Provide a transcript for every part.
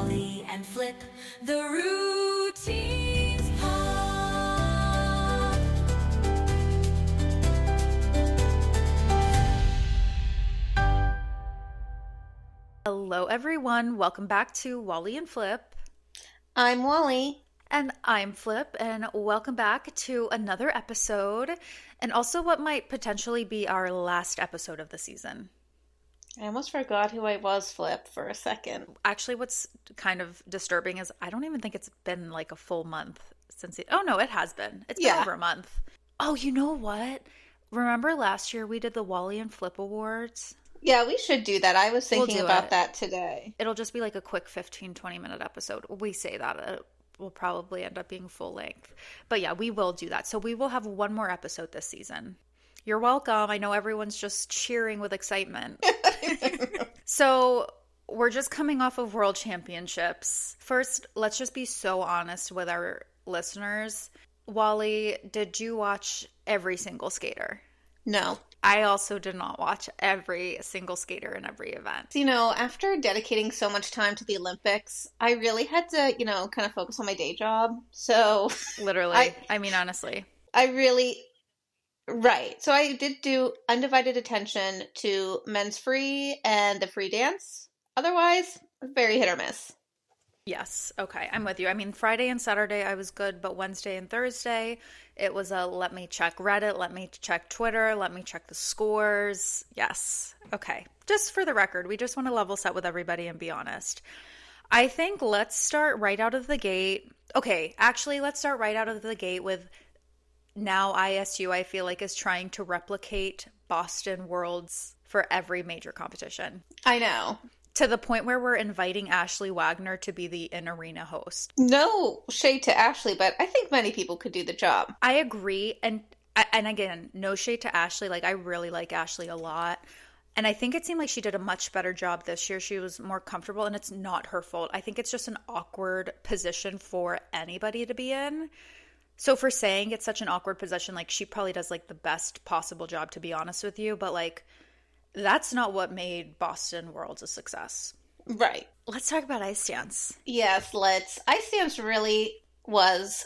Walley and Flip, the routines pod. Hello everyone, welcome back to Walley and Flip. I'm Walley. And I'm Flip, and welcome back to another episode, and also what might potentially be our last episode of the season. I almost forgot who I was, Flip, for a second. Actually, what's kind of disturbing is I don't even think it's been like a full month since it... Oh no, it has been. It's been over a month. Oh, you know what? Remember last year we did the Walley and Flip Awards? Yeah, we should do that. I was thinking about that today. It'll just be like a quick 15-20 minute episode. We say that it will probably end up being full length. But yeah, we will do that. So we will have one more episode this season. You're welcome. I know everyone's just cheering with excitement. So we're just coming off of World Championships. First, let's just be so honest with our listeners. Walley, did you watch every single skater? No. I also did not watch every single skater in every event. You know, after dedicating so much time to the Olympics, I really had to, kind of focus on my day job. So literally, I mean, honestly. Right. So I did do undivided attention to men's free and the free dance. Otherwise, very hit or miss. Yes. Okay. I'm with you. I mean, Friday and Saturday I was good, but Wednesday and Thursday, it was a let me check Reddit, let me check Twitter, let me check the scores. Yes. Okay. Just for the record, we just want to level set with everybody and be honest. I think let's start right out of the gate. Okay. Actually, let's start right out of the gate with now ISU, I feel like, is trying to replicate Boston Worlds for every major competition. I know. To the point where we're inviting Ashley Wagner to be the in-arena host. No shade to Ashley, but I think many people could do the job. I agree. And again, no shade to Ashley. Like, I really like Ashley a lot. And I think it seemed like she did a much better job this year. She was more comfortable, and it's not her fault. I think it's just an awkward position for anybody to be in. So for saying it's such an awkward position, like, she probably does, like, the best possible job, to be honest with you. But, like, that's not what made Boston Worlds a success. Right. Let's talk about ice dance. Yes, let's. Ice dance really was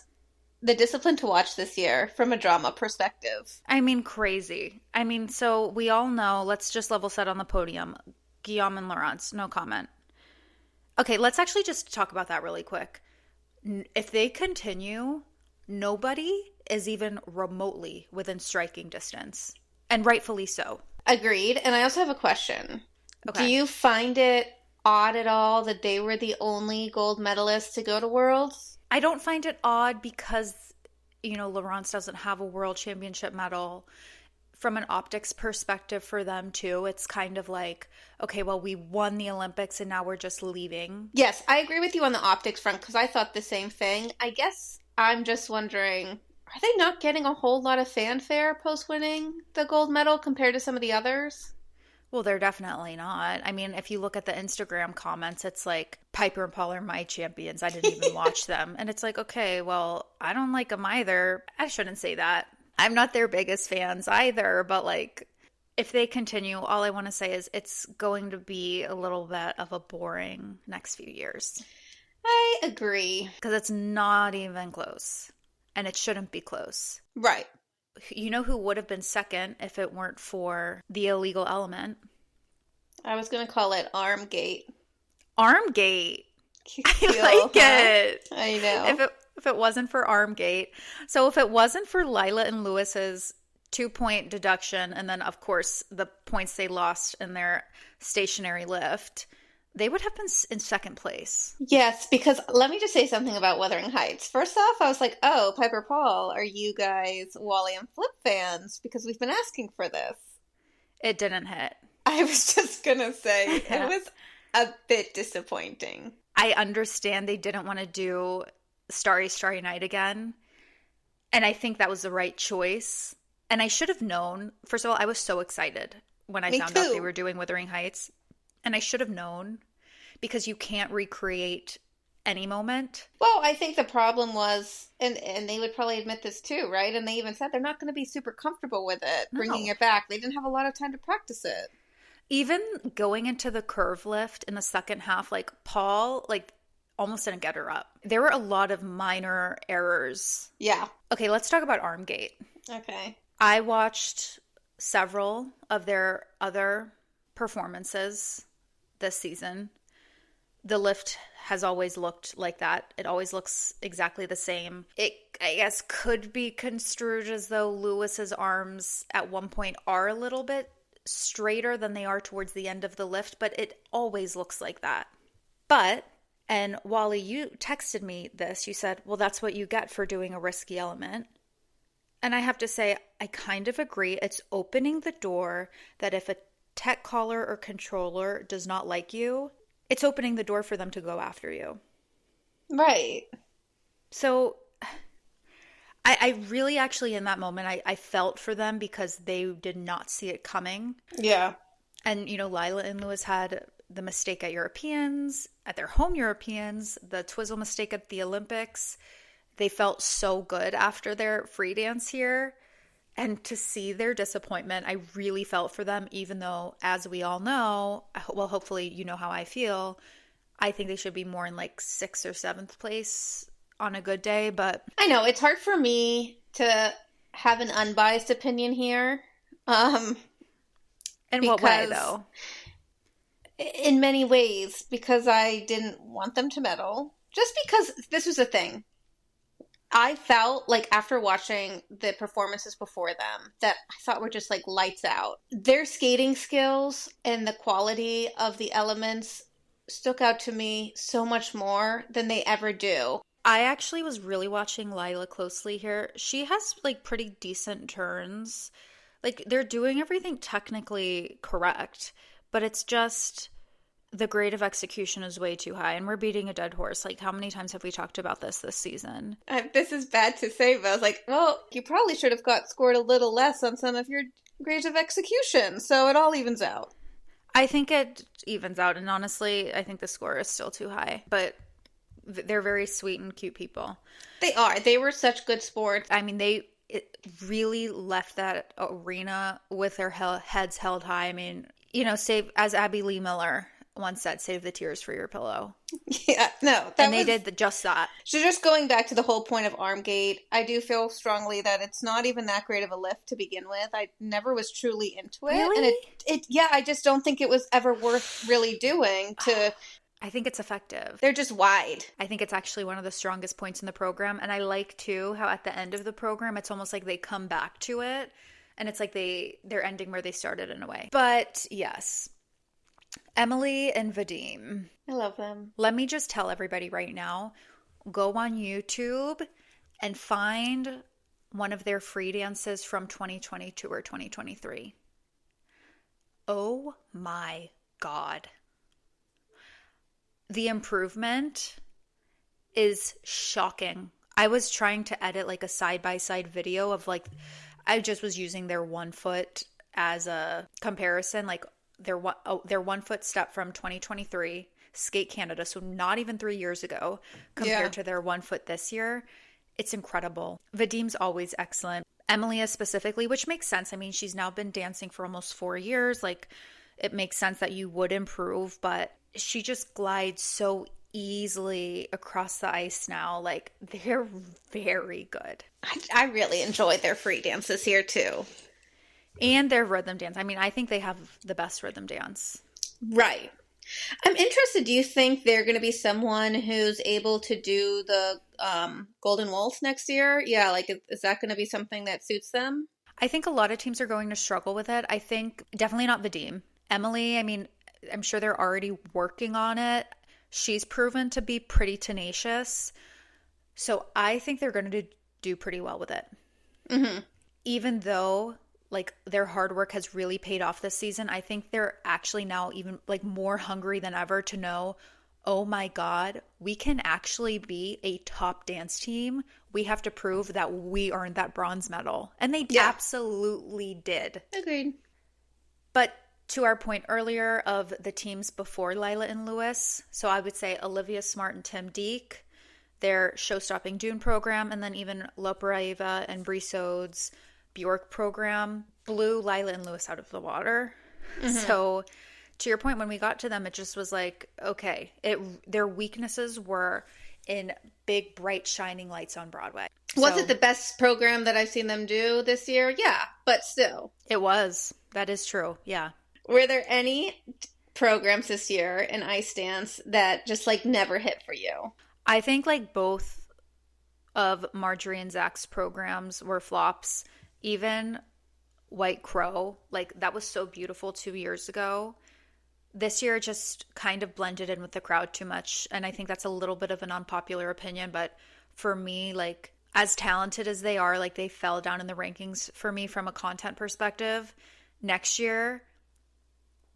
the discipline to watch this year from a drama perspective. I mean, crazy. I mean, so we all know, let's just level set on the podium. Guillaume and Laurence, no comment. Okay, let's actually just talk about that really quick. If they continue, nobody is even remotely within striking distance. And rightfully so. Agreed. And I also have a question. Okay. Do you find it odd at all that they were the only gold medalists to go to Worlds? I don't find it odd because, Laurence doesn't have a world championship medal. From an optics perspective for them too, it's kind of like, okay, well, we won the Olympics and now we're just leaving. Yes, I agree with you on the optics front because I thought the same thing. I guess I'm just wondering, are they not getting a whole lot of fanfare post-winning the gold medal compared to some of the others? Well, they're definitely not. I mean, if you look at the Instagram comments, it's like, Piper and Paul are my champions. I didn't even watch them. And it's like, okay, well, I don't like them either. I shouldn't say that. I'm not their biggest fans either. But, like, if they continue, all I want to say is it's going to be a little bit of a boring next few years. I agree. Because it's not even close. And it shouldn't be close. Right. You know who would have been second if it weren't for the illegal element? I was going to call it Armgate. Armgate. I like it. I know. If it wasn't for Armgate. So if it wasn't for Lilah and Lewis's 2-point deduction, and then, of course, the points they lost in their stationary lift, they would have been in second place. Yes, because let me just say something about Wuthering Heights. First off, I was like, oh, Piper Paul, are you guys Walley and Flip fans? Because we've been asking for this. It didn't hit. I was just going to say, it was a bit disappointing. I understand they didn't want to do Starry, Starry Night again. And I think that was the right choice. And I should have known. First of all, I was so excited when I found out they were doing Wuthering Heights. And I should have known because you can't recreate any moment. Well, I think the problem was, and they would probably admit this too, right? And they even said they're not going to be super comfortable with it, bringing it back. They didn't have a lot of time to practice it. Even going into the curve lift in the second half, like Paul, like almost didn't get her up. There were a lot of minor errors. Yeah. Okay, let's talk about Armgate. Okay. I watched several of their other performances this season. The lift has always looked like that. It always looks exactly the same. It, I guess, could be construed as though Lewis's arms at one point are a little bit straighter than they are towards the end of the lift, but it always looks like that. But, and Wally, you texted me this. You said, well, that's what you get for doing a risky element. And I have to say, I kind of agree. It's opening the door that if a tech caller or controller does not like you, it's opening the door for them to go after you. Right. So I really actually in that moment, I felt for them because they did not see it coming. Yeah. And, you know, Lilah and Lewis had the mistake at Europeans, at their home Europeans, the Twizzle mistake at the Olympics. They felt so good after their free dance here. And to see their disappointment, I really felt for them, even though, as we all know, well, hopefully you know how I feel, I think they should be more in like 6th or 7th place on a good day. But I know, it's hard for me to have an unbiased opinion here. In what way, though? In many ways, because I didn't want them to medal. Just because this was the thing. I felt like after watching the performances before them that I thought were just like lights out. Their skating skills and the quality of the elements stuck out to me so much more than they ever do. I actually was really watching Lilah closely here. She has like pretty decent turns. Like they're doing everything technically correct, but it's just the grade of execution is way too high, and we're beating a dead horse. Like, how many times have we talked about this season? This is bad to say, but I was like, well, you probably should have got scored a little less on some of your grades of execution, so it all evens out. I think it evens out, and honestly, I think the score is still too high. But they're very sweet and cute people. They are. They were such good sports. I mean, it really left that arena with their heads held high. I mean, you know, save, as Abby Lee Miller once said, save the tears for your pillow. Yeah, no. They did just that. So just going back to the whole point of Armgate, I do feel strongly that it's not even that great of a lift to begin with. I never was truly into it. Really? And yeah, I just don't think it was ever worth really doing to... I think it's effective. They're just wide. I think it's actually one of the strongest points in the program. And I like, too, how at the end of the program, it's almost like they come back to it. And it's like they're ending where they started in a way. But, yes. Emilea and Vadym. I love them. Let me just tell everybody right now, go on YouTube and find one of their free dances from 2022 or 2023. Oh my God. The improvement is shocking. I was trying to edit like a side-by-side video of like, I just was using their 1 foot as a comparison, like their 1 foot step from 2023 Skate Canada, so not even 3 years ago, compared to their 1 foot this year. It's incredible. Vadym's always excellent. Emilea specifically, which makes sense. I mean, she's now been dancing for almost 4 years. Like, it makes sense that you would improve, but she just glides so easily across the ice now. Like, they're very good. I really enjoyed their free dances here too. And their rhythm dance. I mean, I think they have the best rhythm dance. Right. I'm interested. Do you think they're going to be someone who's able to do the Golden Waltz next year? Yeah, like, is that going to be something that suits them? I think a lot of teams are going to struggle with it. I think definitely not Vadym. Emilea, I mean, I'm sure they're already working on it. She's proven to be pretty tenacious. So I think they're going to do pretty well with it. Mm-hmm. Even though, like, their hard work has really paid off this season, I think they're actually now even, like, more hungry than ever to know, oh my God, we can actually be a top dance team. We have to prove that we earned that bronze medal. And they absolutely did. Agreed. But to our point earlier of the teams before Lilah and Lewis, so I would say Olivia Smart and Tim Deek, their show-stopping Dune program, and then even Loperaeva and Brissode's Bjork program blew Lilah and Lewis out of the water. Mm-hmm. So to your point, when we got to them, it just was like, okay, their weaknesses were in big, bright, shining lights on Broadway. Was it the best program that I've seen them do this year? Yeah, but still. It was. That is true. Yeah. Were there any programs this year in ice dance that just like never hit for you? I think like both of Marjorie and Zach's programs were flops. Even White Crow, like that was so beautiful 2 years ago. This year it just kind of blended in with the crowd too much. And I think that's a little bit of an unpopular opinion. But for me, like as talented as they are, like they fell down in the rankings for me from a content perspective. Next year,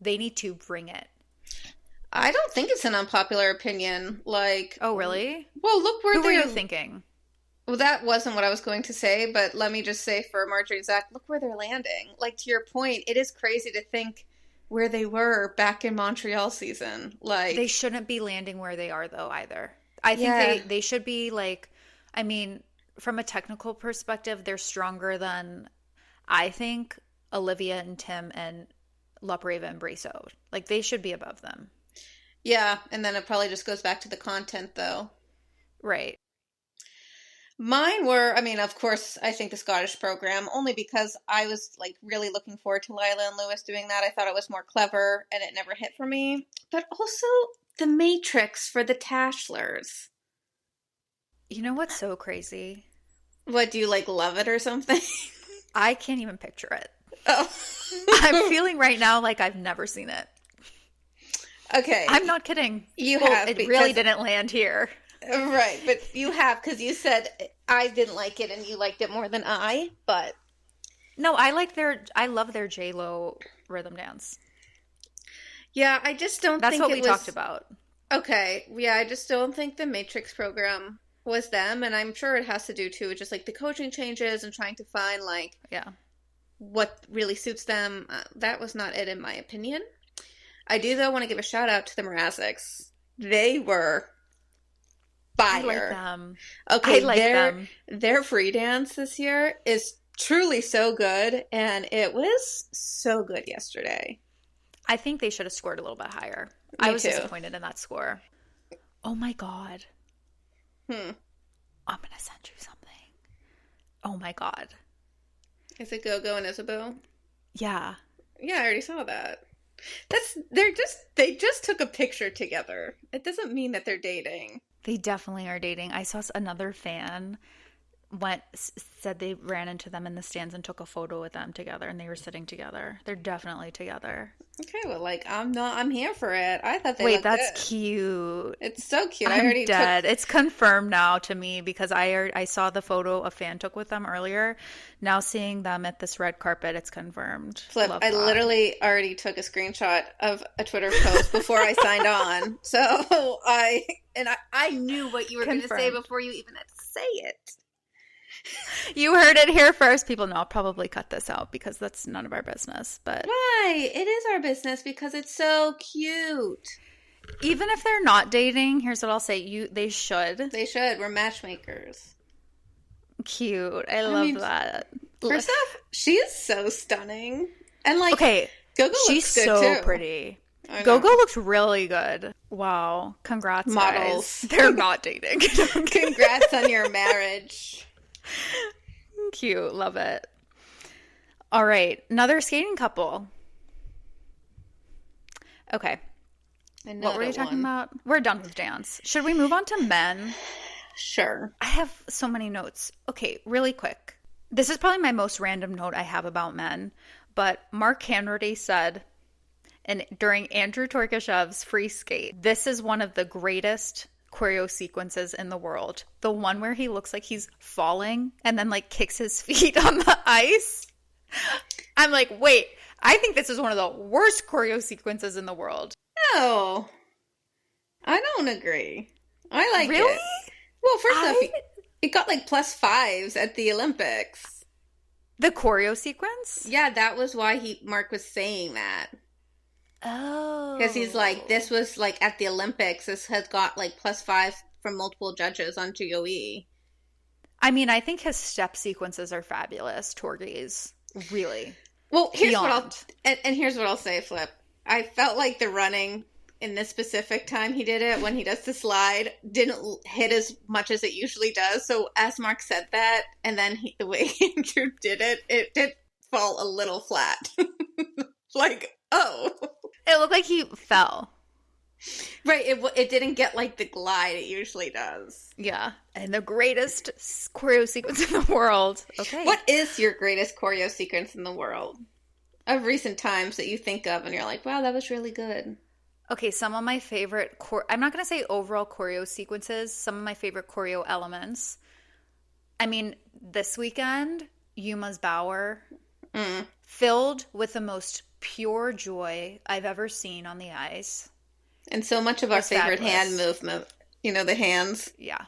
they need to bring it. I don't think it's an unpopular opinion. Like, oh, really? Well, look where were you thinking? Well, that wasn't what I was going to say, but let me just say for Marjorie and Zach, look where they're landing. Like, to your point, it is crazy to think where they were back in Montreal season. Like, they shouldn't be landing where they are, though, either. I think they should be, like, I mean, from a technical perspective, they're stronger than, I think, Olivia and Tim and La Breva and Brasso. Like, they should be above them. Yeah, and then it probably just goes back to the content, though. Right. Mine were, I mean, of course, I think the Scottish program, only because I was, like, really looking forward to Lilah and Lewis doing that. I thought it was more clever, and it never hit for me. But also, the Matrix for the Tashlers. You know what's so crazy? What, do you, like, love it or something? I can't even picture it. Oh. I'm feeling right now like I've never seen it. Okay. I'm not kidding. You have. It really didn't land here. Right, but you have, because you said I didn't like it and you liked it more than I, but... No, I love their J-Lo rhythm dance. Yeah, I just don't think That's what we talked about. Okay, yeah, I just don't think the Matrix program was them, and I'm sure it has to do, too, with just, like, the coaching changes and trying to find, like... Yeah. What really suits them. That was not it, in my opinion. I do, though, want to give a shout-out to the Mrazeks. They were... fire. I like them. Okay, I like them. Their free dance this year is truly so good, and it was so good yesterday. I think they should have scored a little bit higher. Me I was too. disappointed in that score. Oh my God. I'm gonna send you something. Oh my God. Is it Go-Go and Isabeau? Yeah. Yeah, I already saw that. They just took a picture together. It doesn't mean that they're dating. They definitely are dating. I saw another fan said they ran into them in the stands and took a photo with them together, and they were sitting together. They're definitely together. Okay, well, like, I'm here for it. I thought they Wait, looked that's good. cute. It's so cute. I'm dead. It's confirmed now to me because I saw the photo a fan took with them earlier. Now seeing them at this red carpet, it's confirmed. Flip, I literally already took a screenshot of a Twitter post before I signed on. So I knew what you were going to say before you even had to say it. You heard it here first. People know I'll probably cut this out because that's none of our business. But why? It is our business because it's so cute. Even if they're not dating, here's what I'll say: they should. They should. We're matchmakers. Cute. I love that. First off, she is so stunning, and like, okay, Go-Go she's looks good so too. Pretty. Go-Go looks really good. Wow. Congrats, models. Guys. They're not dating. Congrats on your marriage. Cute. Love it. All right. Another skating couple. Okay. What were you talking about? We're done with dance. Should we move on to men? Sure. I have so many notes. Okay, really quick. This is probably my most random note I have about men, but Mark Hanratty said, and during Andrew Torkashev's free skate, this is one of the greatest choreo sequences in the world. The one where he looks like he's falling and then like kicks his feet on the ice. I'm like, wait, I think this is one of the worst choreo sequences in the world. No, I don't agree. I like really? it. Well, first off, it got like +5s at the Olympics. The choreo sequence? Yeah, that was why Mark was saying that. Oh. Because he's like, this was like at the Olympics. This has got like +5 from multiple judges on GOE. I mean, I think his step sequences are fabulous, Torgie's. Really. Well, here's what I'll say, Flip. I felt like the running in this specific time he did it, when he does the slide, didn't hit as much as it usually does. So as Mark said that, and then the way Andrew did it did fall a little flat. Like, oh. It looked like he fell. Right, it didn't get like the glide it usually does. Yeah, and the greatest choreo sequence in the world. Okay. What is your greatest choreo sequence in the world of recent times that you think of and you're like, wow, that was really good? Okay, some of my favorite I'm not going to say overall choreo sequences, some of my favorite choreo elements. I mean, this weekend, Yuma's Bower, filled with the most pure joy I've ever seen on the ice. And so much of our favorite hand movement, the hands. Yeah.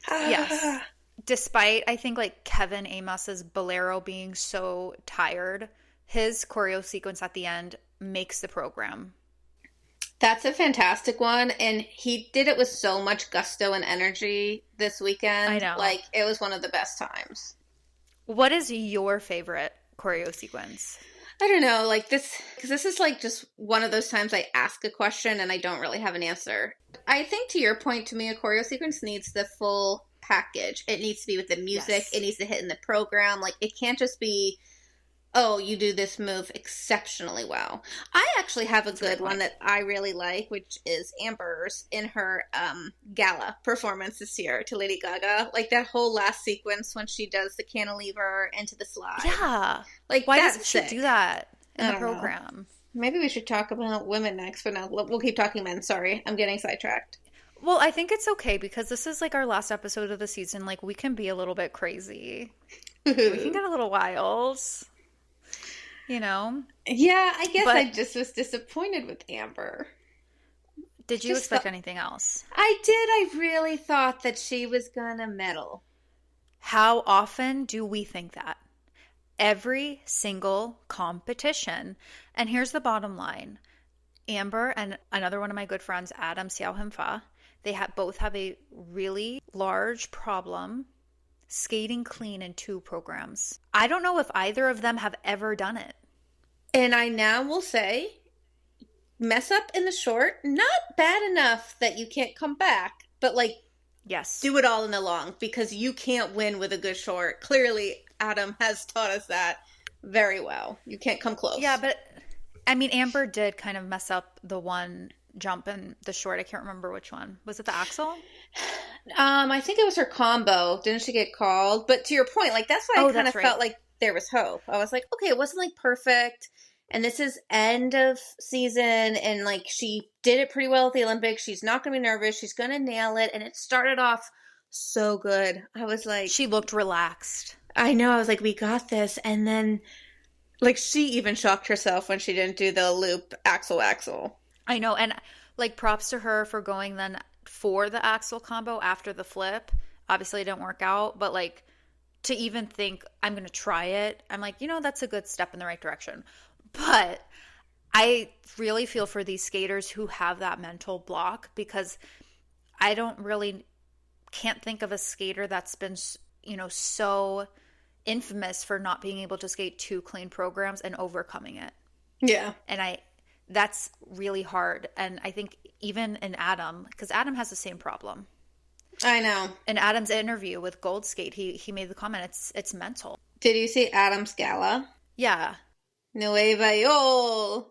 Yes. Despite, I think, like Kevin Amos's Bolero being so tired, his choreo sequence at the end makes the program. That's a fantastic one, and he did it with so much gusto and energy this weekend. I know. Like, it was one of the best times. What is your favorite choreo sequence? I don't know, like this, because this is like just one of those times I ask a question and I don't really have an answer. I think, to your point, to me, a choreo sequence needs the full package. It needs to be with the music. Yes. It needs to hit in the program. Like, it can't just be, oh, you do this move exceptionally well. I actually have a good one that I really like, which is Amber's in her gala performance this year to Lady Gaga. Like, that whole last sequence when she does the cantilever into the slide. Yeah. Like, why doesn't she do that in the program? Know. Maybe we should talk about women next, but no, we'll keep talking men. Sorry, I'm getting sidetracked. Well, I think it's okay because this is like our last episode of the season. Like, we can be a little bit crazy. We can get a little wild. Yeah, I guess I just was disappointed with Amber. Did you expect anything else? I did. I really thought that she was gonna medal. How often do we think that? Every single competition. And here's the bottom line. Amber and another one of my good friends, Adam Xiaohemfa, they both have a really large problem skating clean in 2 programs. I don't know if either of them have ever done it. And I now will say, mess up in the short, not bad enough that you can't come back, but like, yes, do it all in the long, because you can't win with a good short. Clearly, Adam has taught us that very well. You can't come close. Yeah, but I mean, Amber did kind of mess up the one jump in the short. I can't remember which one. Was it the axel? I think it was her combo. Didn't she get called? But to your point, like, that's why I kind of felt like there was hope. I was like, okay, it wasn't like perfect, and this is end of season, and like, she did it pretty well at the Olympics. She's not going to be nervous. She's going to nail it. And it started off so good. I was like, she looked relaxed. I know. I was like, we got this. And then, like, she even shocked herself when she didn't do the loop axel. I know. And like, props to her for going then for the axel combo after the flip. Obviously it didn't work out, but like, to even think I'm going to try it, I'm like, that's a good step in the right direction. But I really feel for these skaters who have that mental block, because I can't think of a skater that's been, so infamous for not being able to skate 2 clean programs and overcoming it. Yeah. And that's really hard. And I think even in Adam, because Adam has the same problem. I know. In Adam's interview with Gold Skate, he made the comment, it's mental. Did you see Adam's gala? Yeah. Nueva York.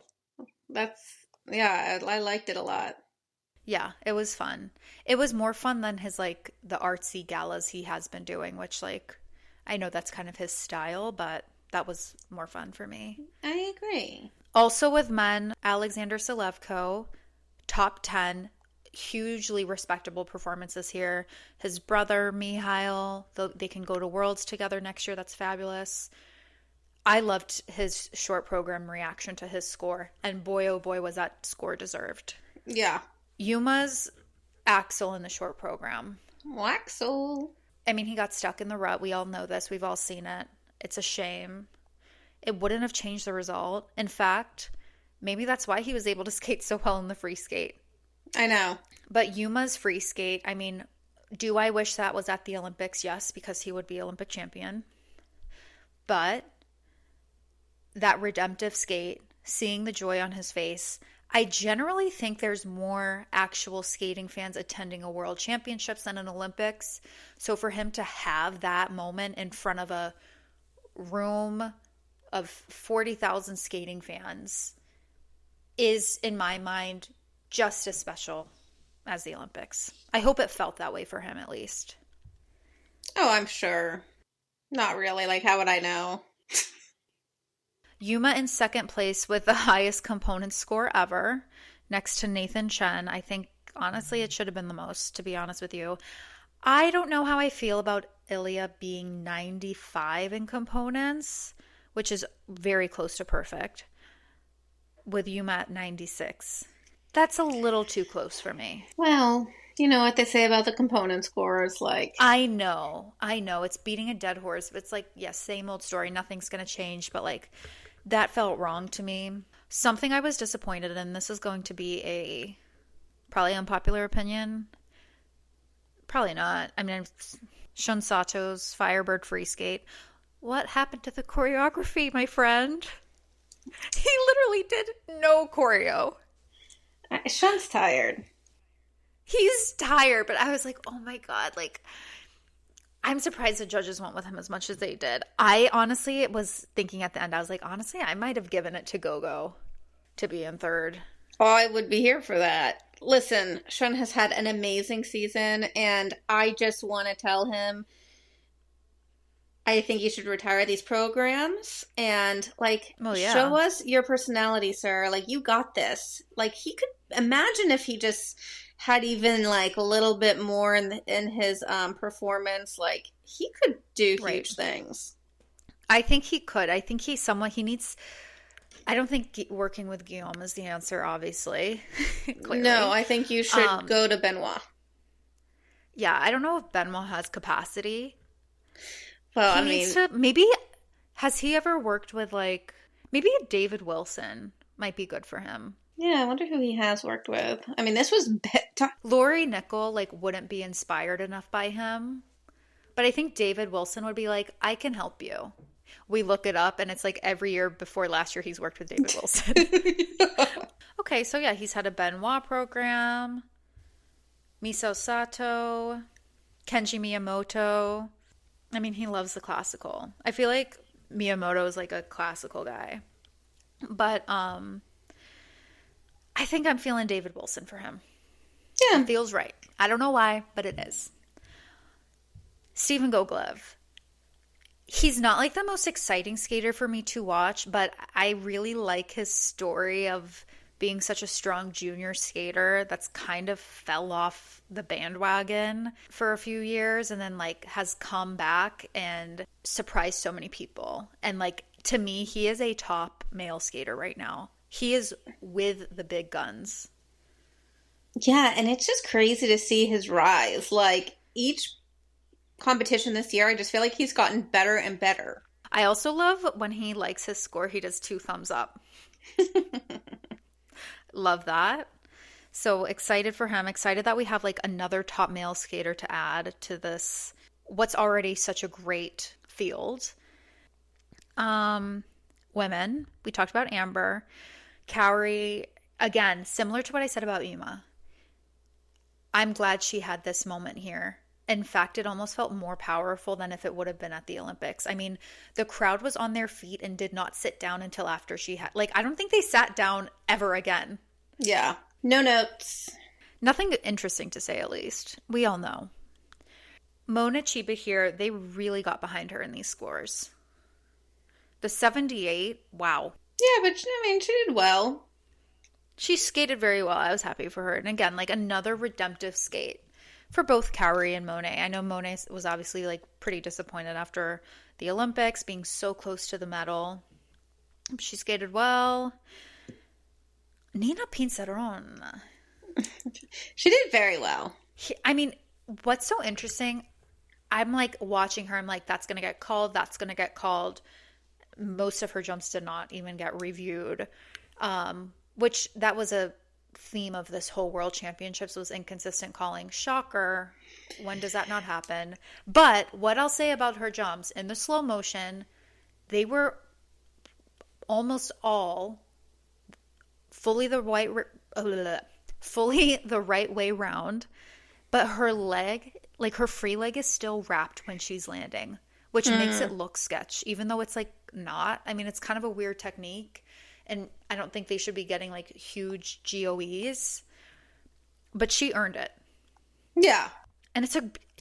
I liked it a lot. Yeah, it was fun. It was more fun than his, like, the artsy galas he has been doing, which, like, I know that's kind of his style, but that was more fun for me. I agree. Also with men, Alexander Selevko, top 10, hugely respectable performances here. His brother, Mihail, they can go to Worlds together next year. That's fabulous. I loved his short program reaction to his score, and boy, oh boy, was that score deserved. Yeah. Yuma's axel in the short program. Axel. I mean, he got stuck in the rut. We all know this. We've all seen it. It's a shame. It wouldn't have changed the result. In fact, maybe that's why he was able to skate so well in the free skate. I know. But Yuma's free skate, I mean, do I wish that was at the Olympics? Yes, because he would be Olympic champion. But that redemptive skate, seeing the joy on his face, I generally think there's more actual skating fans attending a World Championships than an Olympics. So for him to have that moment in front of a room of 40,000 skating fans is, in my mind, just as special as the Olympics. I hope it felt that way for him, at least. Oh, I'm sure. Not really. Like, how would I know? Yuma in second place with the highest component score ever, next to Nathan Chen. I think, honestly, it should have been the most, to be honest with you. I don't know how I feel about Emilea being 95 in components, which is very close to perfect, with Yuma at 96. That's a little too close for me. Well, you know what they say about the component scores, like... I know. It's beating a dead horse. It's like, yes, same old story. Nothing's going to change, but like... That felt wrong to me. Something I was disappointed in, this is going to be a probably unpopular opinion. Probably not. I mean, Shun Sato's Firebird free skate. What happened to the choreography, my friend? He literally did no choreo. Shun's tired. He's tired, but I was like, oh my God, like... I'm surprised the judges went with him as much as they did. I honestly was thinking at the end, I was like, honestly, I might have given it to Gogo to be in third. Oh, I would be here for that. Listen, Shun has had an amazing season, and I just want to tell him I think you should retire these programs and, like, show us your personality, sir. Like, you got this. Like, he could imagine if he just had even, like, a little bit more in his performance. Like, he could do huge things. I think he could. I think he's someone he needs. I don't think working with Guillaume is the answer, obviously. No, I think you should go to Benoit. Yeah, I don't know if Benoit has capacity. Well, maybe, has he ever worked with, like, maybe a David Wilson might be good for him. Yeah, I wonder who he has worked with. I mean, this was... Lori Nickel, like, wouldn't be inspired enough by him. But I think David Wilson would be like, I can help you. We look it up, and it's like every year before last year he's worked with David Wilson. Okay, so yeah, he's had a Benoit program. Miso Sato. Kenji Miyamoto. I mean, he loves the classical. I feel like Miyamoto is like a classical guy. But I think I'm feeling David Wilson for him. Yeah. It feels right. I don't know why, but it is. Steven Goglev. He's not like the most exciting skater for me to watch, but I really like his story of being such a strong junior skater that's kind of fell off the bandwagon for a few years and then like has come back and surprised so many people. And like, to me, he is a top male skater right now. He is with the big guns. Yeah, and it's just crazy to see his rise. Like, each competition this year, I just feel like he's gotten better and better. I also love when he likes his score, he does 2 thumbs up. Love that. So excited for him. Excited that we have like another top male skater to add to this, what's already such a great field. Women, we talked about Amber. Kaori, again, similar to what I said about Yuma. I'm glad she had this moment here. In fact, it almost felt more powerful than if it would have been at the Olympics. I mean, the crowd was on their feet and did not sit down until after she had... Like, I don't think they sat down ever again. Yeah. No notes. Nothing interesting to say, at least. We all know. Mone Chiba here, they really got behind her in these scores. The 78, wow. Yeah, but, I mean, she did well. She skated very well. I was happy for her. And again, like, another redemptive skate for both Kaori and Mone. I know Mone was obviously like pretty disappointed after the Olympics, being so close to the medal. She skated well. Nina Pinceron. She did very well. I mean, what's so interesting, I'm like watching her, I'm like, that's going to get called, that's going to get called. Most of her jumps did not even get reviewed, which that was a theme of this whole World Championships, was inconsistent calling. Shocker. When does that not happen? But what I'll say about her jumps, in the slow motion, they were almost all fully the fully the right way round, but her leg, like her free leg is still wrapped when she's landing, which makes it look sketch, even though it's like not. I mean, it's kind of a weird technique, and I don't think they should be getting like huge GOEs, but she earned it. Yeah. And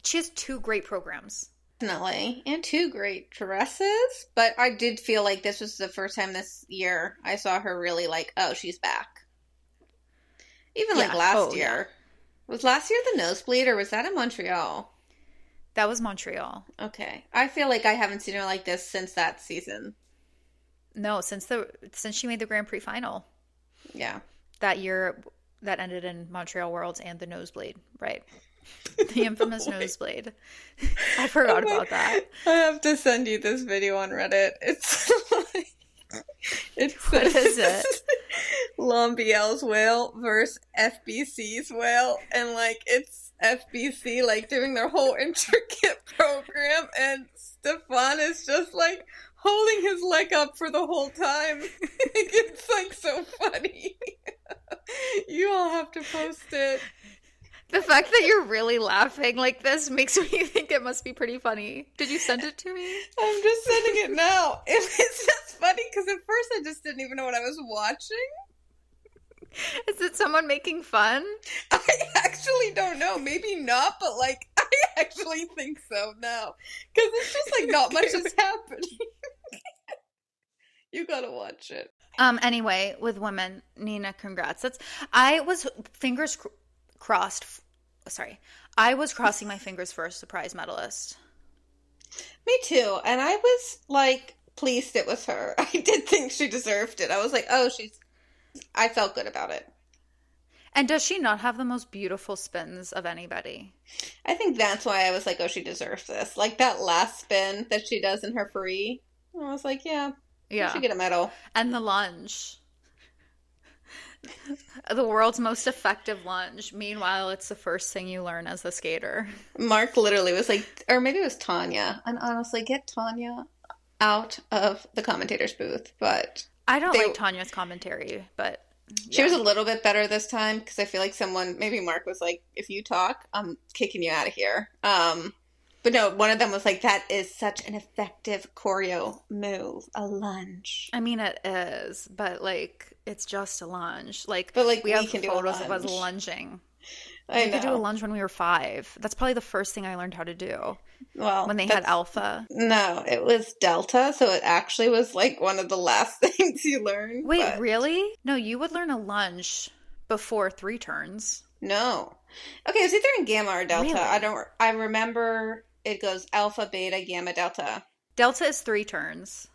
she has 2 great programs. Definitely. And 2 great dresses. But I did feel like this was the first time this year I saw her really like, oh, she's back. Even like last year. Yeah. Was last year the nosebleed, or was that in Montreal? That was Montreal. Okay. I feel like I haven't seen her like this since that season. No, since she made the Grand Prix final. Yeah. That year that ended in Montreal Worlds and the nosebleed, right? The infamous nosebleed. I forgot about that. I have to send you this video on Reddit. It's like, what is it? Lambiel's whale versus FBC's whale, and like it's FBC like doing their whole intricate program, and Stefan is just like holding his leg up for the whole time. It's like so funny. You all have to post it. The fact that you're really laughing like this makes me think it must be pretty funny. Did you send it to me? I'm just sending it now. It's just funny because at first I just didn't even know what I was watching. Is it someone making fun? I actually don't know. Maybe not, but like I actually think so now. Because it's just like not much is happening. You gotta watch it. Anyway, with women, Nina, congrats. I was crossing my fingers for a surprise medalist. Me too. And I was like pleased it was her. I did think she deserved it. I was like, oh, I felt good about it. And does she not have the most beautiful spins of anybody? I think that's why I was like, oh, she deserves this. Like that last spin that she does in her free. I was like, yeah. She should get a medal. And the lunge. The world's most effective lunge. Meanwhile, it's the first thing you learn as a skater. Mark literally was like, or maybe it was Tanya. And honestly, get Tanya out of the commentator's booth. But I don't like Tanya's commentary, but she was a little bit better this time because I feel like maybe Mark was like, if you talk, I'm kicking you out of here. But no, one of them was like, that is such an effective choreo move, a lunge. I mean, it is, but like, it's just a lunge. Like, but like, we have photos of us lunging. We could do a lunge when we were 5. That's probably the first thing I learned how to do. Well, when they had alpha. No, it was delta, so it actually was like one of the last things you learned. Wait, really? No, you would learn a lunge before 3 turns. No. Okay, it was either in gamma or delta. Really? I remember it goes alpha, beta, gamma, delta. Delta is 3 turns.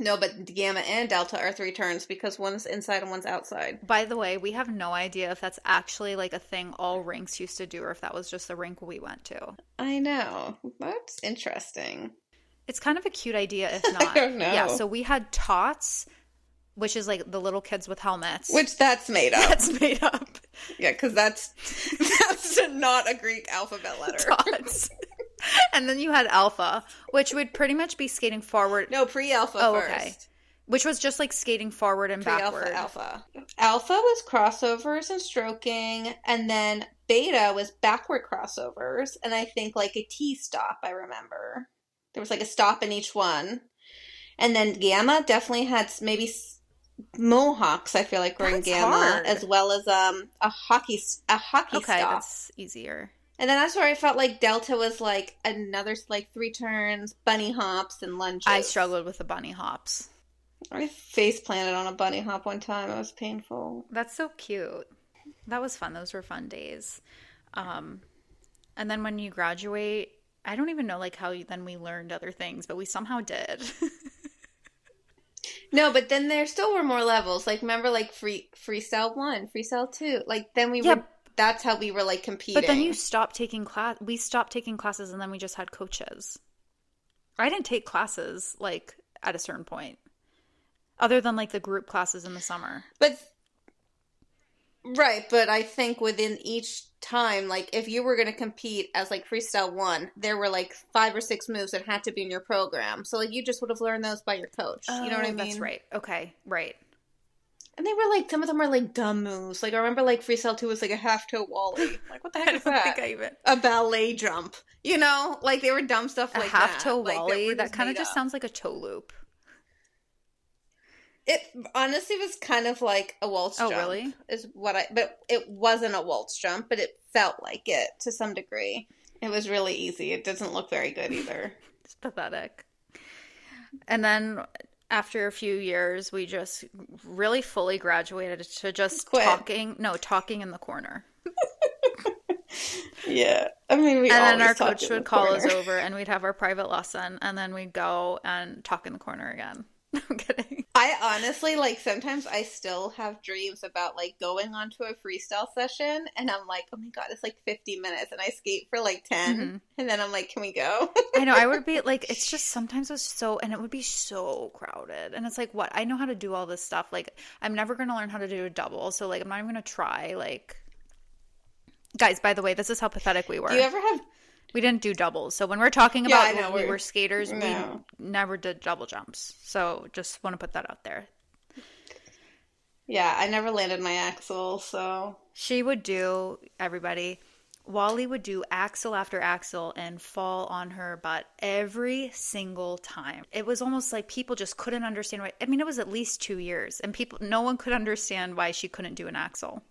No, but gamma and delta are 3 turns because one's inside and one's outside. By the way, we have no idea if that's actually like a thing all rinks used to do or if that was just the rink we went to. I know. That's interesting. It's kind of a cute idea if not. I don't know. Yeah, so we had tots, which is like the little kids with helmets. Which that's made up. That's made up. Yeah, because that's not a Greek alphabet letter. Tots. And then you had alpha, which would pretty much be skating forward. No, pre-alpha first. Okay. Which was just like skating forward and backward. Alpha. Alpha was crossovers and stroking, and then beta was backward crossovers, and I think like a T stop, I remember. There was like a stop in each one. And then gamma definitely had maybe mohawks, I feel like were in gamma, hard. As well as a hockey stop. Okay, that's easier. And then that's where I felt like delta was like another like 3 turns, bunny hops, and lunges. I struggled with the bunny hops. I face planted on a bunny hop one time. It was painful. That's so cute. That was fun. Those were fun days. And then when you graduate, I don't even know like how then we learned other things, but we somehow did. No, but then there still were more levels. Like remember like freestyle 1, freestyle 2. Like then we were. That's how we were like competing. But then you stopped taking class. We stopped taking classes, and then we just had coaches. I didn't take classes like at a certain point, other than like the group classes in the summer. But I think within each time, like if you were going to compete as like freestyle 1, there were like 5 or 6 moves that had to be in your program. So like you just would have learned those by your coach. You know what I mean? That's right. Okay, right. And they were like, some of them are like dumb moves. Like I remember like freestyle 2 was like a half toe Wally. Like what the heck is that? think I even a ballet jump. You know, like they were dumb stuff a like half that. toe Like, Wally. That kind of made just up. sounds like a toe loop. It honestly was kind of like a waltz jump. Oh, really? But it wasn't a waltz jump, but it felt like it to some degree. It was really easy. It doesn't look very good either. It's pathetic. And then after a few years, we just really fully graduated to just talking in the corner. Yeah. I mean, and then our coach would call us over and we'd have our private lesson and then we'd go and talk in the corner again. I'm kidding. I honestly, like, sometimes I still have dreams about, like, going onto a freestyle session and I'm like, oh my God, it's like 50 minutes and I skate for like 10 and then I'm like, can we go? I know, I would be like, it's just sometimes and it would be so crowded. And it's like, what? I know how to do all this stuff. Like, I'm never going to learn how to do a double. So, like, I'm not even going to try. Like, guys, by the way, this is how pathetic we were. Do you ever have... We didn't do doubles. So when we're talking about when we were skaters, we never did double jumps. So just want to put that out there. Yeah, I never landed my axel, so... She would do, everybody, Wally would do axel after axel and fall on her butt every single time. It was almost like people just couldn't understand why. I mean, it was at least 2 years. And no one could understand why she couldn't do an axel.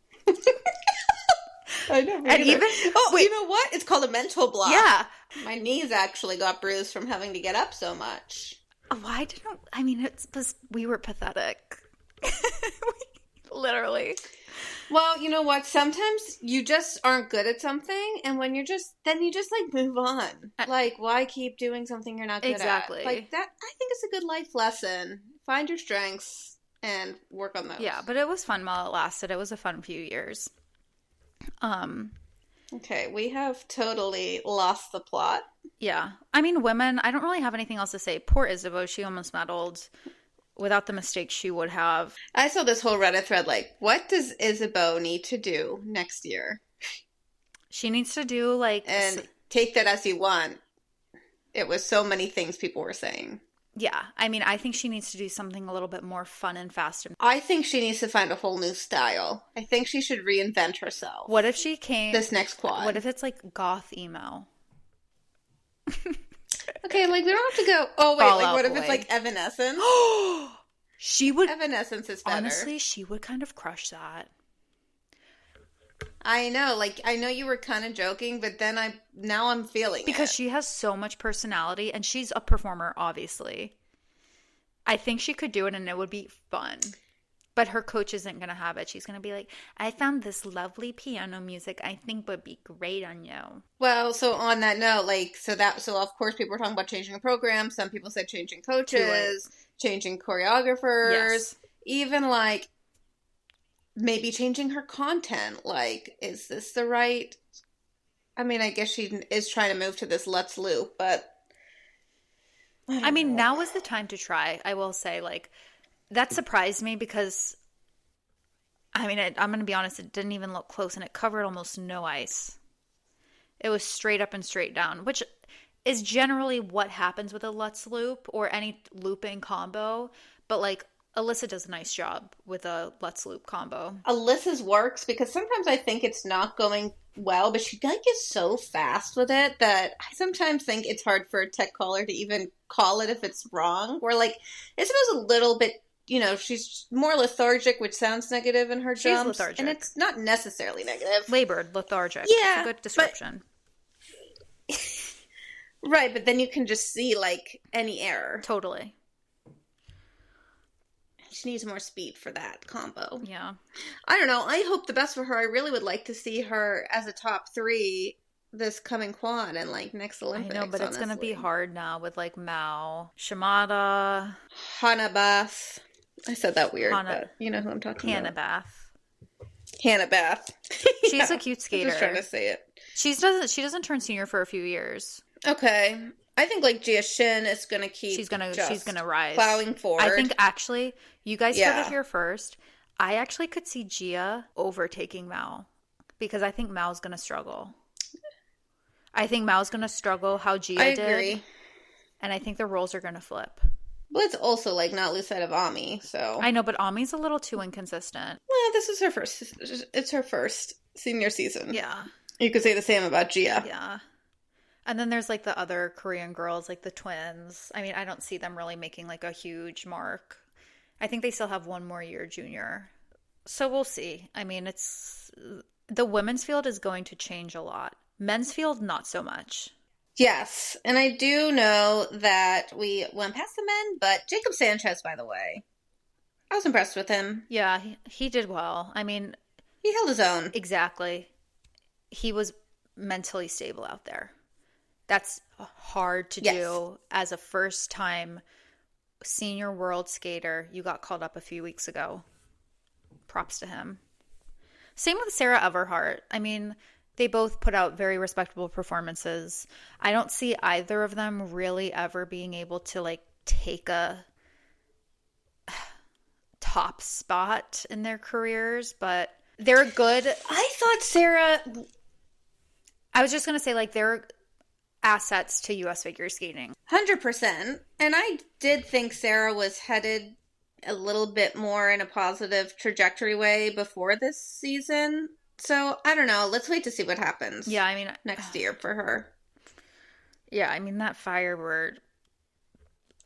I never and even wait, you know what? It's called a mental block. Yeah, my knees actually got bruised from having to get up so much. We were pathetic. Literally. Well, you know what? Sometimes you just aren't good at something, and when you just like move on. Like, why keep doing something you're not good at? Like that, I think it's a good life lesson. Find your strengths and work on those. Yeah, but it was fun while it lasted. It was a fun few years. Okay, we have totally lost the plot. Yeah. I mean, women, I don't really have anything else to say. Poor Isabeau, she almost medaled. Without the mistakes she would have. I saw this whole Reddit thread like, what does Isabeau need to do next year? She needs to do like... And take that as you want. It was so many things people were saying. Yeah. I mean, I think she needs to do something a little bit more fun and fast. I think she needs to find a whole new style. I think she should reinvent herself. What if she came... This next quad. What if it's like goth emo? Okay, like we don't have to go... Oh, wait, like what if it's like Evanescence? She would... Evanescence is better. Honestly, she would kind of crush that. I know, like, I know you were kind of joking, but then now I'm feeling because she has so much personality, and she's a performer, obviously. I think she could do it, and it would be fun. But her coach isn't going to have it. She's going to be like, I found this lovely piano music I think would be great on you. Well, so on that note, like, so of course people were talking about changing the program. Some people said changing coaches, changing choreographers, even like maybe changing her content. Like, is this the right... I mean, I guess she is trying to move to this Let's Loop, but... I mean, now is the time to try. I will say, like... That surprised me because, I mean, I'm going to be honest, it didn't even look close and it covered almost no ice. It was straight up and straight down, which is generally what happens with a Let's Loop or any looping combo. But, like, Alyssa does a nice job with a Let's Loop combo. Alyssa's works because sometimes I think it's not going well, but she like is so fast with it that I sometimes think it's hard for a tech caller to even call it if it's wrong. Where, like, Isabel's a little bit... You know, she's more lethargic, which sounds negative in her jumps. She's lethargic. And it's not necessarily negative. Labored, lethargic. Yeah. It's a good description. Right, but then you can just see, like, any error. Totally. She needs more speed for that combo. Yeah. I don't know. I hope the best for her. I really would like to see her as a top 3 this coming quad and, like, next Olympics. I know, but it's going to be hard now with, like, Mao, Shimada, Hanabath. I said that weird, but you know who I'm talking about. Hannah Bath. She's a cute skater. I'm just trying to say it. She doesn't turn senior for a few years. Okay. I think like Jia Shin is gonna keep she's gonna rise. Plowing forward. I think actually you guys heard it here first. I actually could see Jia overtaking Mao. Because I think Mao's gonna struggle. I think Mao's gonna struggle how Jia did. I agree. And I think the roles are gonna flip. But let's also, like, not lose sight of Ami, so. I know, but Ami's a little too inconsistent. Well, this is her first, it's her first senior season. Yeah. You could say the same about Gia. Yeah. And then there's like the other Korean girls, like the twins. I mean, I don't see them really making like a huge mark. I think they still have one more year junior. So we'll see. I mean, the women's field is going to change a lot. Men's field, not so much. Yes, and I do know that we went past the men, but Jacob Sanchez, by the way, I was impressed with him. Yeah, he did well. I mean, he held his own. Exactly. He was mentally stable out there. That's hard to do as a first-time senior world skater. You got called up a few weeks ago. Props to him. Same with Sarah Everhart. I mean, they both put out very respectable performances. I don't see either of them really ever being able to like take a top spot in their careers, but they're good. I thought Sarah... I was just going to say, like, they're assets to U.S. figure skating. 100%. And I did think Sarah was headed a little bit more in a positive trajectory way before this season. So, I don't know. Let's wait to see what happens. Yeah, I mean... next year for her. Yeah, I mean, that Firebird...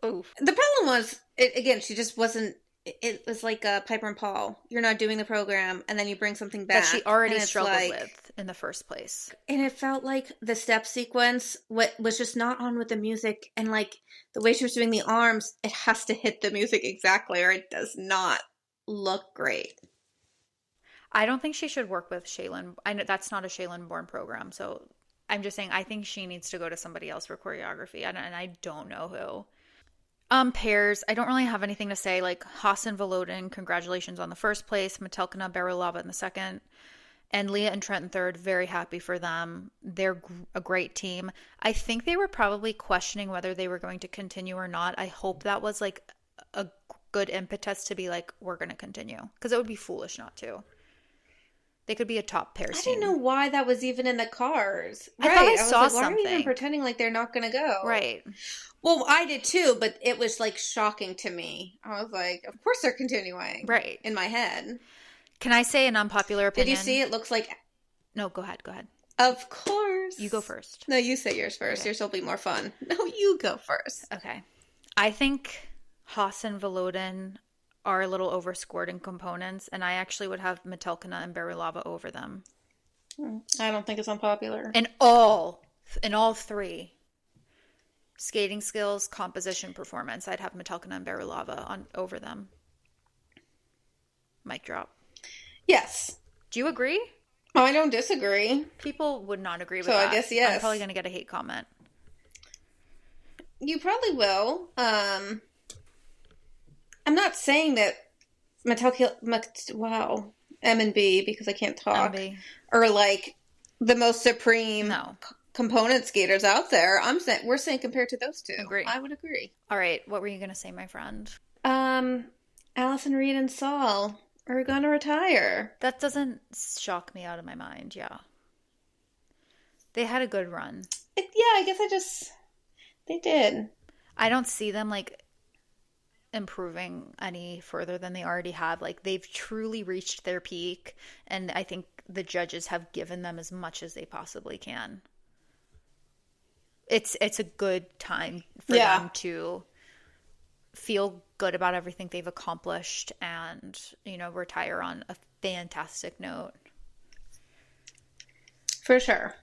Oof. The problem was, again, she just wasn't... It was like Piper and Paul. You're not doing the program, and then you bring something back. That she already struggled with in the first place. And it felt like the step sequence was just not on with the music. And like the way she was doing the arms, it has to hit the music exactly, or it does not look great. I don't think she should work with Shaylin. I know that's not a Shaylin-born program, so I'm just saying I think she needs to go to somebody else for choreography, and I don't know who. Pairs, I don't really have anything to say. Like, Haas and Volodin, congratulations on the first place. Metelkina, Berilava in the second. And Leah and Trent in third, very happy for them. They're a great team. I think they were probably questioning whether they were going to continue or not. I hope that was, like, a good impetus to be like, we're going to continue. Because it would be foolish not to. They could be a top pair team. I didn't know why that was even in the cards. I thought I saw like, something. Why are we even pretending like they're not going to go? Right. Well, I did too, but it was like shocking to me. I was like, of course they're continuing. Right. In my head. Can I say an unpopular opinion? Did you see? It looks like... No, go ahead. Of course. You go first. No, you say yours first. Okay. Yours will be more fun. No, you go first. Okay. I think Haas and Volodin are a little overscored in components, and I actually would have Metelkina and Berilava over them. I don't think it's unpopular. In all three. Skating skills, composition, performance, I'd have Metelkina and Berilava over them. Mic drop. Yes. Do you agree? Oh, I don't disagree. People would not agree with that. that. So I guess yes. I'm probably going to get a hate comment. You probably will. I'm not saying that M and B, because I can't talk, are like the most supreme component skaters out there. We're saying compared to those two. Agree. I would agree. All right, what were you going to say, my friend? Allison Reed and Saul are going to retire. That doesn't shock me out of my mind, yeah. They had a good run. I guess they did. I don't see them, like, improving any further than they already have. Like, they've truly reached their peak, and I think the judges have given them as much as they possibly can. It's a good time for them to feel good about everything they've accomplished and, retire on a fantastic note. For sure.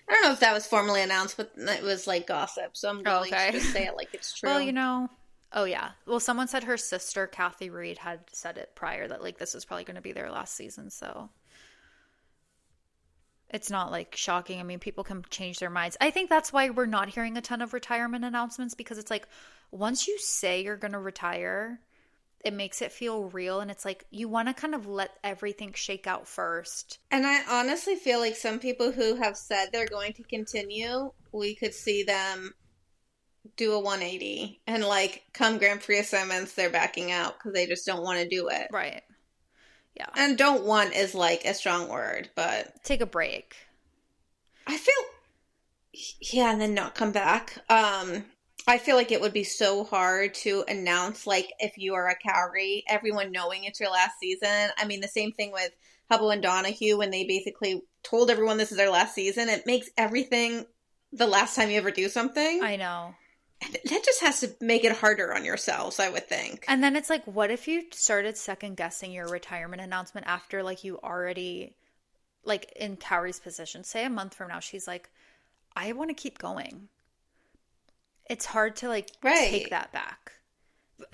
I don't know if that was formally announced, but it was like gossip, so I'm going to just say it like it's true. Well, oh yeah. Well, someone said her sister, Kathy Reed, had said it prior that, like, this is probably going to be their last season, so it's not, like, shocking. I mean, people can change their minds. I think that's why we're not hearing a ton of retirement announcements, because it's like, once you say you're going to retire, it makes it feel real, and it's like you want to kind of let everything shake out first. And I honestly feel like some people who have said they're going to continue, we could see them do a 180 and, like, come Grand Prix assignments, they're backing out because they just don't want to do it. Right. Yeah. And don't want is, like, a strong word, but take a break. I feel and then not come back. I feel like it would be so hard to announce, like, if you are a Kaori, everyone knowing it's your last season. I mean, the same thing with Hubble and Donahue when they basically told everyone this is their last season. It makes everything the last time you ever do something. I know. And that just has to make it harder on yourselves, I would think. And then it's like, what if you started second guessing your retirement announcement after, like, you already, like, in Kaori's position, say a month from now, she's like, I want to keep going. It's hard to, like, take that back.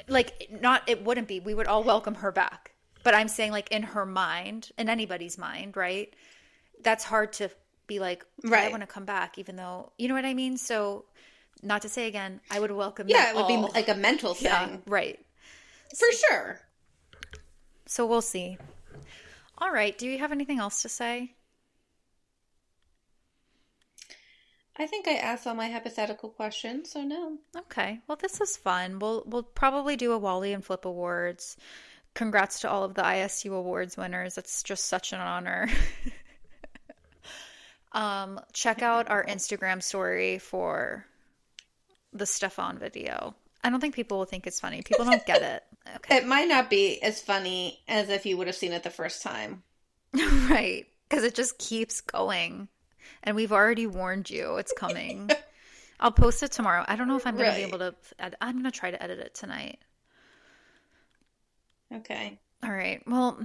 Like, it wouldn't be. We would all welcome her back. But I'm saying, like, in her mind, in anybody's mind, right? That's hard to be like, I want to come back, even though, you know what I mean? So, not to say again, I would welcome it would be like a mental thing. Yeah, right. For sure. So, we'll see. All right. Do you have anything else to say? I think I asked all my hypothetical questions, so no. Okay. Well, this was fun. We'll probably do a Walley and Flip Awards. Congrats to all of the ISU Awards winners. It's just such an honor. Check out our Instagram story for the Stefan video. I don't think people will think it's funny. People don't get it. Okay. It might not be as funny as if you would have seen it the first time. Right. Because it just keeps going. And we've already warned you it's coming. I'll post it tomorrow. I don't know if I'm going to be able to I'm going to try to edit it tonight. Okay. All right. Well,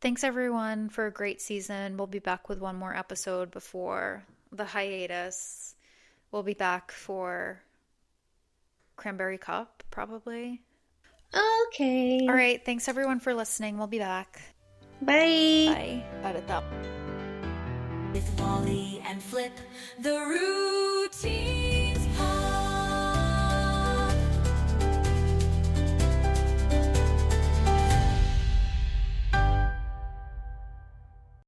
thanks everyone for a great season. We'll be back with one more episode before the hiatus. We'll be back for Cranberry Cup, probably. Okay. All right. Thanks everyone for listening. We'll be back. Bye. Bye. Edit that. With Walley and Flip, the routine.